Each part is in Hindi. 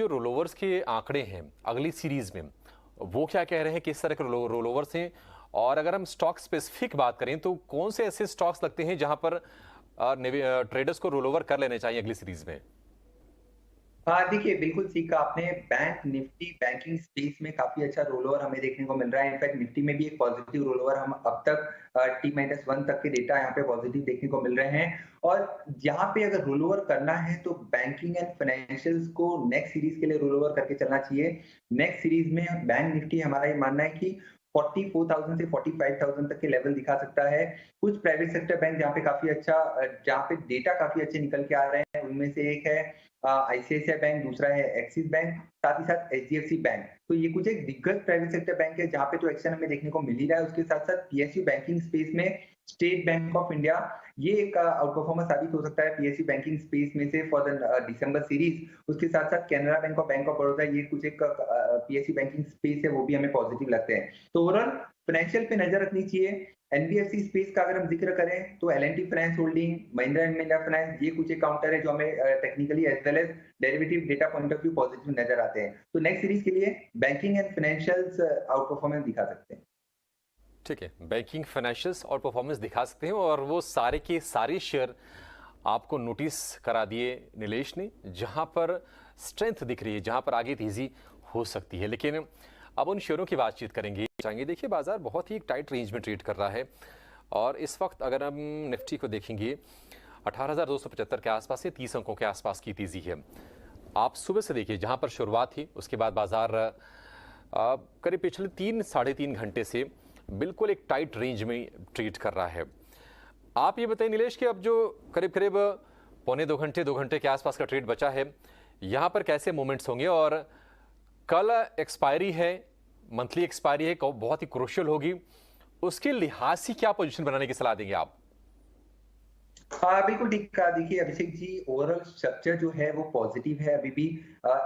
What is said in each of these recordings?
जो रोलोवर्स के आंकड़े हैं अगली सीरीज में, वो क्या कह रहे हैं, किस तरह के रोलोवर्स हैं? और अगर हम स्टॉक स्पेसिफिक बात करें तो कौन से ऐसे स्टॉक्स लगते हैं जहां पर ट्रेडर्स को रोलोवर कर लेने चाहिए अगली सीरीज में? हाँ, देखिए बिल्कुल ठीक कहा आपने। बैंक निफ्टी बैंकिंग स्पेस में काफ़ी अच्छा रोलओवर हमें देखने को मिल रहा है। इनफैक्ट निफ्टी में भी एक पॉजिटिव रोलओवर हम अब तक T-1 तक के डेटा यहाँ पे पॉजिटिव देखने को मिल रहे हैं। और यहाँ पे अगर रोलओवर करना है तो बैंकिंग एंड फाइनेंशियल्स को नेक्स्ट सीरीज़ के लिए रोलओवर करके चलना चाहिए। नेक्स्ट सीरीज़ में बैंक निफ्टी हमारा ये मानना है कि 44,000 से 45,000 तक के लेवल दिखा सकता है। कुछ प्राइवेट सेक्टर बैंक जहाँ पे काफ़ी अच्छा जहाँ पे डेटा काफ़ी अच्छे निकल के आ रहे हैं, उनमें से एक है आईसीआईसीआई बैंक, दूसरा है एक्सिस बैंक, साथ ही साथ एचडीएफसी बैंक। तो ये कुछ एक दिग्गज प्राइवेट सेक्टर बैंक है जहाँ पे तो एक्शन हमें देखने को मिल ही रहा है। उसके साथ साथ पीएसयू बैंकिंग स्पेस में स्टेट बैंक ऑफ इंडिया ये एक आउट परफॉर्मर साबित हो सकता है पीएसयू बैंकिंग स्पेस में से फॉर द दिसंबर सीरीज। उसके साथ साथ कैनरा बैंक और बैंक ऑफ बड़ौदा ये कुछ एक पीएसयू बैंकिंग स्पेस है, वो भी हमें पॉजिटिव लगते हैं। तो ओवरऑल फाइनेंशियल पे नजर रखनी चाहिए। एनबीएफसी स्पेस का अगर हम जिक्र करें तो L and T finance holding, Mahindra and Mahindra finance, ये कुछ एक काउंटर है जो हमें technically as well as derivative data point of view positive नजर आते हैं। तो नेक्स्ट सीरीज के लिए banking and financials outperformance दिखा सकते हैं। ठीक है, बैंकिंग फाइनेंशियल्स और परफॉर्मेंस दिखा सकते हैं, और वो सारे के सारे शेयर आपको नोटिस करा दिए नीलेश ने, जहां पर स्ट्रेंथ दिख रही है, जहां पर आगे तेजी हो सकती है। लेकिन अब उन शेयरों की बातचीत करेंगे। देखिए, बाजार बहुत ही टाइट रेंज में ट्रेड कर रहा है, और इस वक्त अगर हम निफ्टी को देखेंगे 18,275 के आसपास से 30 अंकों के आसपास की तेजी है। आप सुबह से देखिए जहां पर शुरुआत थी, उसके बाद बाजार करीब पिछले 3-3.5 घंटे से बिल्कुल एक टाइट रेंज में ट्रेड कर रहा है। आप ये बताइए नीलेश कि अब जो करीब करीब पौने 2 घंटे के आसपास का ट्रेड बचा है, यहाँ पर कैसे मूवमेंट्स होंगे? और कल एक्सपायरी है, मंथली एक्सपायरी है, बहुत ही क्रूशियल होगी, उसके लिहाज से क्या पोजीशन बनाने की सलाह देंगे आप? हाँ, बिल्कुल ठीक कहा। देखिए अभिषेक जी, ओवरऑल स्ट्रक्चर जो है वो पॉजिटिव है अभी भी।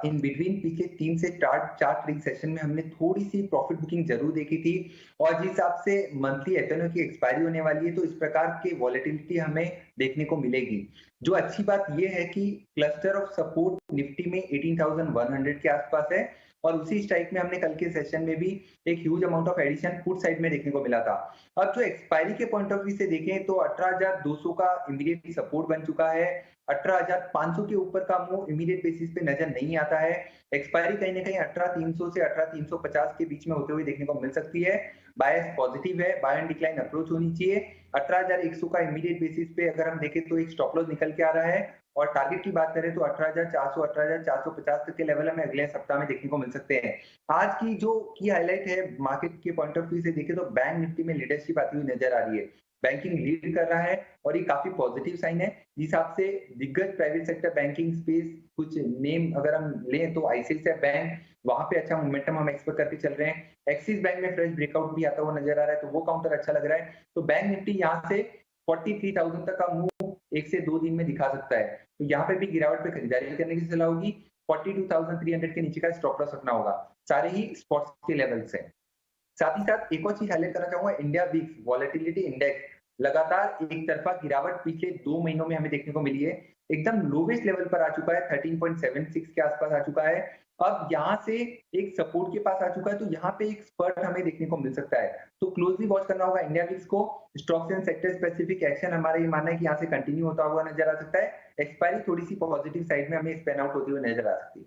इन बिटवीन पिछले 3 से 4 ट्रेडिंग सेशन में हमने थोड़ी-सी प्रॉफिट बुकिंग ज़रूर देखी थी, और जिस हिसाब से मंथली एफएनओ की एक्सपायरी होने वाली है तो इस प्रकार के वॉलेटिलिटी हमें देखने को मिलेगी। जो अच्छी बात ये है कि क्लस्टर ऑफ सपोर्ट निफ्टी में 18,100 के आसपास है, और उसी स्ट्राइक में हमने कल के सेशन में भी एक huge amount of addition put side में देखने को मिला था। अब जो एक्सपायरी के पॉइंट ऑफ व्यू से देखें तो 18,200 का इमीडिएटली सपोर्ट बन चुका है। 18,500 के ऊपर का मूव इमीडिएट बेसिस पे नजर नहीं आता है। एक्सपायरी कहीं न कहीं 18,300 से 18,350 के बीच में होते हुए देखने को मिल सकती है। बायस पॉजिटिव है, बाय एंड डिक्लाइन अप्रोच होनी चाहिए। 18,100 का इमीडिएट बेसिस पे अगर हम देखें तो एक स्टॉप लॉस निकल के आ रहा है, और टारगेट की बात करें तो 18,400 18,450 तक के लेवल हमें अगले सप्ताह में देखने को मिल सकते हैं। आज की जो की हाईलाइट है मार्केट के पॉइंट ऑफ व्यू से देखें तो बैंक निफ्टी में लीडरशिप आती हुई नजर आ रही है। बैंकिंग लीड कर रहा है, और ये काफी पॉजिटिव साइन है। जिस हिसाब से दिग्गज प्राइवेट सेक्टर बैंकिंग स्पेस कुछ नेम अगर हम लें तो आईसीआईसीआई बैंक, वहां पे अच्छा मोमेंटम हम एक्सपेक्ट करके चल रहे हैं। एक्सिस बैंक में फ्रेश ब्रेकआउट भी आता हुआ नजर आ रहा है, तो वो काउंटर अच्छा लग रहा है। तो बैंक निफ्टी यहाँ से 43,000 तक का मूव 1 से 2 दिन में दिखा सकता है। तो यहाँ पे भी गिरावट पे खरीदारी करने की सलाह होगी। 42,300 के नीचे का स्टॉप लॉस रखना होगा। सारे ही स्पॉट्स के लेवल्स हैं। साथ ही साथ एक और चीज हाईलाइट करना चाहूंगा, इंडिया विक्स वॉलेटिलिटी इंडेक्स लगातार एक तरफा गिरावट पिछले 2 महीनों में हमें देखने को मिली है। एकदम लोवेस्ट लेवल पर आ चुका है, 13.76 के आसपास आ चुका है। अब यहाँ से एक सपोर्ट के पास आ चुका है, तो यहाँ पे एक स्पर्ट हमें देखने को मिल सकता है। तो क्लोजली वॉच करना होगा इंडिया विक्स को। Stocks and sector specific action हमारा ये मानना है कि यहाँ से कंटिन्यू होता हुआ नजर आ सकता है। एक्सपायरी थोड़ी सी पॉजिटिव साइड में हमें स्पेन आउट होती हुई नजर आ सकती है।